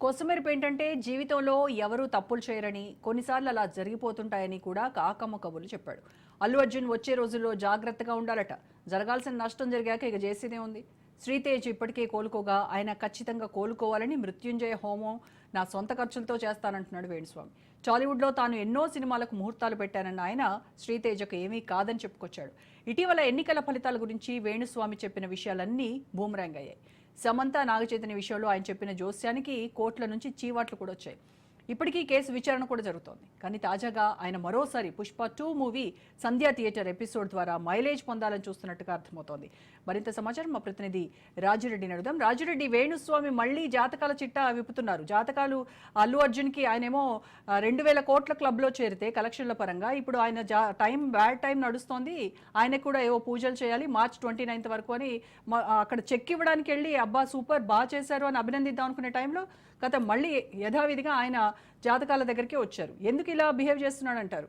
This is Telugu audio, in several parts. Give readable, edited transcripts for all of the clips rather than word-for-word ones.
కొసమెరుపు ఏంటంటే జీవితంలో ఎవరూ తప్పులు చేయరని, కొన్నిసార్లు అలా జరిగిపోతుంటాయని కూడా కాకమ్మ కబుర్లు చెప్పాడు. అల్లు అర్జున్ వచ్చే రోజుల్లో జాగ్రత్తగా ఉండాలట. జరగాల్సిన నష్టం జరిగాక ఇక చేసేదే ఉంది. శ్రీతేజ్ ఇప్పటికే కోలుకోగా ఆయన ఖచ్చితంగా కోలుకోవాలని మృత్యుంజయ హోమం నా సొంత ఖర్చులతో చేస్తానంటున్నాడు వేణుస్వామి. టాలీవుడ్లో తాను ఎన్నో సినిమాలకు ముహూర్తాలు పెట్టానన్న ఆయన శ్రీతేజకు ఏమీ కాదని చెప్పుకొచ్చాడు. ఇటీవల ఎన్నికల ఫలితాల గురించి వేణుస్వామి చెప్పిన విషయాలన్నీ బూమరాంగ్ అయ్యాయి. సమంత నాగచైతన్య విషయంలో ఆయన చెప్పిన జోస్యానికి కోట్ల నుంచి చీవాట్లు కూడా వచ్చాయి. ఇప్పటికీ కేసు విచారణ కూడా జరుగుతోంది. కానీ తాజాగా ఆయన మరోసారి పుష్ప 2 మూవీ సంధ్యా థియేటర్ ఎపిసోడ్ ద్వారా మైలేజ్ పొందాలని చూస్తున్నట్టుగా అర్థమవుతోంది. మరింత సమాచారం మా ప్రతినిధి రాజురెడ్డిని అడుగుదాం. రాజురెడ్డి, వేణుస్వామి మళ్లీ జాతకాల చిట్టా విప్పుతున్నారు. జాతకాలు అల్లు అర్జున్కి ఆయనేమో 2000 కోట్ల క్లబ్లో చేరితే కలెక్షన్ల పరంగా ఇప్పుడు ఆయన బ్యాడ్ టైం నడుస్తోంది. ఆయనకు కూడా ఏవో పూజలు చేయాలి మార్చ్ 29 వరకు అని అక్కడ చెక్ ఇవ్వడానికి వెళ్ళి అబ్బా సూపర్ బాగా చేశారు అని అభినందిద్దాం అనుకునే టైంలో గత మళ్ళీ యథావిధిగా ఆయన జాతకాల దగ్గరికి వచ్చారు. ఎందుకు ఇలా బిహేవ్ చేస్తున్నాడు అంటారు?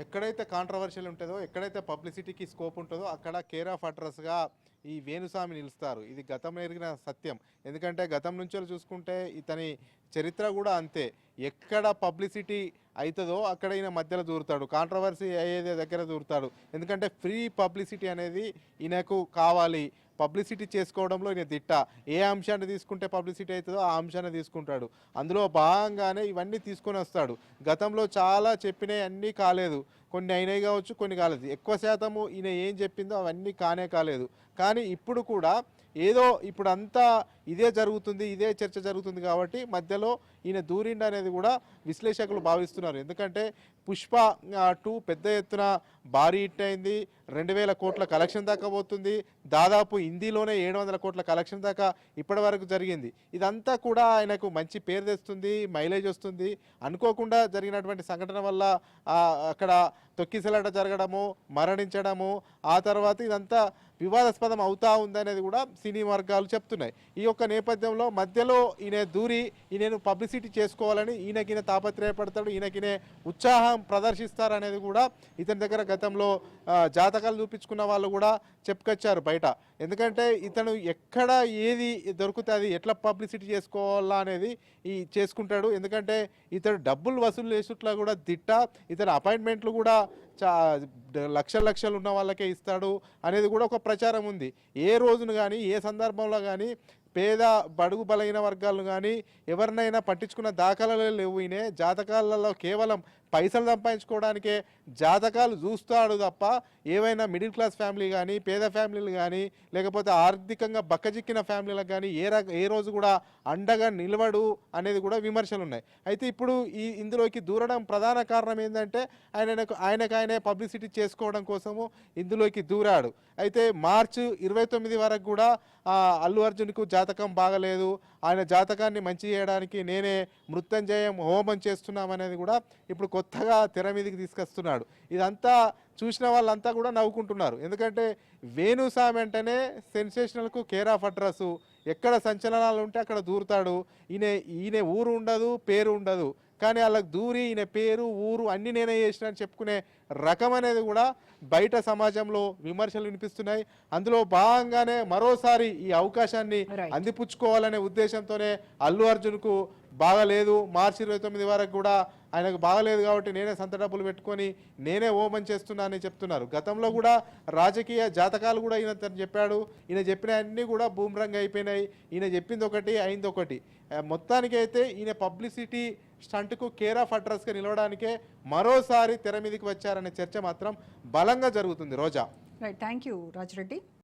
ఎక్కడైతే కాంట్రవర్షియల్ ఉంటుందో, ఎక్కడైతే పబ్లిసిటీకి స్కోప్ ఉంటుందో అక్కడ కేర్ ఆఫ్ అడ్రస్గా ఈ వేణుస్వామి నిలుస్తారు. ఇది గతంలో ఎరిగిన సత్యం. ఎందుకంటే గతం నుంచి చూసుకుంటే ఇతని చరిత్ర కూడా అంతే. ఎక్కడ పబ్లిసిటీ అవుతుందో అక్కడ ఈయన మధ్యలో దూరుతాడు, కాంట్రవర్సీ అయ్యేదే దగ్గర దూరుతాడు. ఎందుకంటే ఫ్రీ పబ్లిసిటీ అనేది ఈయనకు కావాలి. పబ్లిసిటీ చేసుకోవడంలో ఈయన దిట్ట. ఏ అంశాన్ని తీసుకుంటే పబ్లిసిటీ అవుతుందో ఆ అంశాన్ని తీసుకుంటాడు. అందులో భాగంగానే ఇవన్నీ తీసుకొని వస్తాడు. గతంలో చాలా చెప్పినవి అన్నీ కాలేదు, కొన్ని అయినాయి కావచ్చు, కొన్ని కాలేదు. ఎక్కువ శాతము ఈయన ఏం చెప్పిందో అవన్నీ కానే కాలేదు. కానీ ఇప్పుడు కూడా ఏదో ఇప్పుడు అంతా ఇదే జరుగుతుంది, ఇదే చర్చ జరుగుతుంది కాబట్టి మధ్యలో ఈయన దూరిండి అనేది కూడా విశ్లేషకులు భావిస్తున్నారు. ఎందుకంటే పుష్ప 2 పెద్ద ఎత్తున భారీ హిట్ అయింది. 2000 కోట్ల కలెక్షన్ దాకా పోతుంది. దాదాపు హిందీలోనే 700 కోట్ల కలెక్షన్ దాకా ఇప్పటి వరకు జరిగింది. ఇదంతా కూడా ఆయనకు మంచి పేరు తెస్తుంది, మైలేజ్ వస్తుంది. అనుకోకుండా జరిగినటువంటి సంఘటన వల్ల అక్కడ తొక్కిసలాట జరగడము, మరణించడము, ఆ తర్వాత ఇదంతా వివాదాస్పదం అవుతా ఉందనేది కూడా సినీ వర్గాలు చెప్తున్నాయి. ఈ యొక్క నేపథ్యంలో మధ్యలో ఈయన దూరి ఈయనను పబ్లిసిటీ చేసుకోవాలని ఈయనకినే తాపత్రయపడతాడు, ఈయనకినే ఉత్సాహం ప్రదర్శిస్తారనేది కూడా ఇతని దగ్గర గతంలో జాతకాలు చూపించుకున్న వాళ్ళు కూడా చెప్పుకొచ్చారు బయట. ఎందుకంటే ఇతను ఎక్కడ ఏది దొరుకుతుంది, ఎట్లా పబ్లిసిటీ చేసుకోవాలా అనేది చేసుకుంటాడు. ఎందుకంటే ఇతడు డబ్బులు వసూలు చేసేట్లా కూడా దిట్ట. ఇతని అపాయింట్మెంట్లు కూడా లక్షలు ఉన్న వాళ్ళకే ఇస్తాడు అనేది కూడా ఒక ప్రచారం ఉంది. ఏ రోజును కానీ ఏ సందర్భంలో కానీ పేద బడుగు బలైన వర్గాలను కానీ ఎవరినైనా పట్టించుకున్న దాఖలాలు లేవు. ఈయన జాతకాలలో కేవలం పైసలు సంపాదించుకోవడానికే జాతకాలు చూస్తాడు తప్ప ఏవైనా మిడిల్ క్లాస్ ఫ్యామిలీ కానీ పేద ఫ్యామిలీలు కానీ లేకపోతే ఆర్థికంగా బక్కజిక్కిన ఫ్యామిలీలకు కానీ ఏ రోజు కూడా అండగా నిలవడు అనేది కూడా విమర్శలు ఉన్నాయి. అయితే ఇప్పుడు ఇందులోకి దూరడం ప్రధాన కారణం ఏంటంటే ఆయనకు పబ్లిసిటీ చేసుకోవడం కోసము ఇందులోకి దూరాడు. అయితే మార్చి 29 వరకు కూడా అల్లు అర్జున్కు జాతకం బాగలేదు, ఆయన జాతకాన్ని మంచి చేయడానికి నేనే మృత్యుంజయం హోమం చేస్తున్నామనేది కూడా ఇప్పుడు కొత్తగా తెర మీదకి తీసుకొస్తున్నాడు. ఇదంతా చూసిన వాళ్ళంతా కూడా నవ్వుకుంటున్నారు. ఎందుకంటే వేణుస్వామి అంటేనే సెన్సేషనల్కు కేర్ ఆఫ్ అడ్రస్. ఎక్కడ సంచలనాలు ఉంటే అక్కడ దూరుతాడు. ఈయన ఊరు ఉండదు, పేరు ఉండదు, కానీ వాళ్ళకి దూరి ఈయన పేరు ఊరు అన్నీ నేనే చేసిన అని చెప్పుకునే రకం అనేది కూడా బయట సమాజంలో విమర్శలు వినిపిస్తున్నాయి. అందులో భాగంగానే మరోసారి ఈ అవకాశాన్ని అందిపుచ్చుకోవాలనే ఉద్దేశంతోనే అల్లు అర్జున్కు బాగలేదు, మార్చి 29 వరకు కూడా ఆయనకు బాగలేదు కాబట్టి నేనే సొంత డబ్బులు పెట్టుకొని నేనే హోమం చేస్తున్నా అని చెప్తున్నారు. గతంలో కూడా రాజకీయ జాతకాలు కూడా ఈయన చెప్పాడు. ఈయన చెప్పిన అన్నీ కూడా బూమరంగ్ అయిపోయినాయి. ఈయన చెప్పింది ఒకటి అయింది ఒకటి. మొత్తానికి అయితే ఈయన పబ్లిసిటీ స్టంట్కు కేర్ ఆఫ్ అడ్రస్గా నిలవడానికే మరోసారి తెర మీదకి వచ్చారనే చర్చ మాత్రం బలంగా జరుగుతుంది. Roja. Right, thank you Raja Reddy.